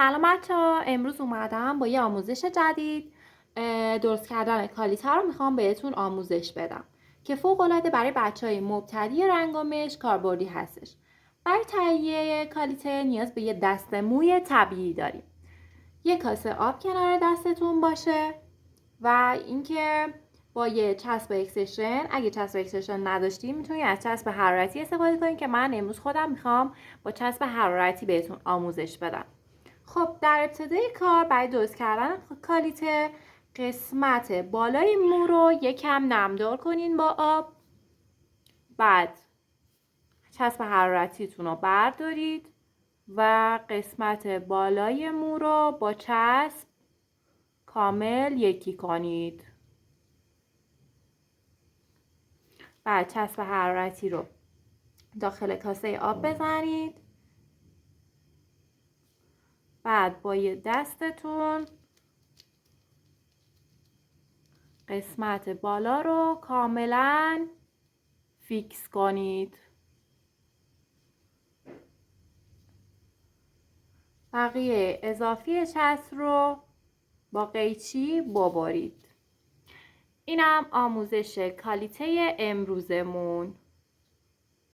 سلام بچه‌ها، امروز اومدم با یه آموزش جدید درست کردن کالیته رو میخوام بهتون آموزش بدم که فوق‌العاده برای بچه‌های مبتدی رنگ‌آمیز کاربردی هستش. برای تهیه کالیته نیاز به یه دسته موی طبیعی داریم. یه کاسه آب کنار دستتون باشه و اینکه با یه چسب اکستنشن، اگه چسب اکستنشن نداشتیم میتونید از چسب حرارتی استفاده کنید که من امروز خودم میخوام با چسب حرارتی بهتون آموزش بدم. خب در ابتدای کار برای درست کردن کالیته قسمت بالای مو رو یکم نمدار کنین با آب. بعد چسب حرارتیتون رو بردارید و قسمت بالای مو رو با چسب کامل یکی کنید. بعد چسب حرارتی رو داخل کاسه آب بزنید. بعد با یه دستتون قسمت بالا رو کاملا فیکس کنید. بقیه اضافی چسب رو با قیچی ببرید. اینم آموزش کالیته امروزمون.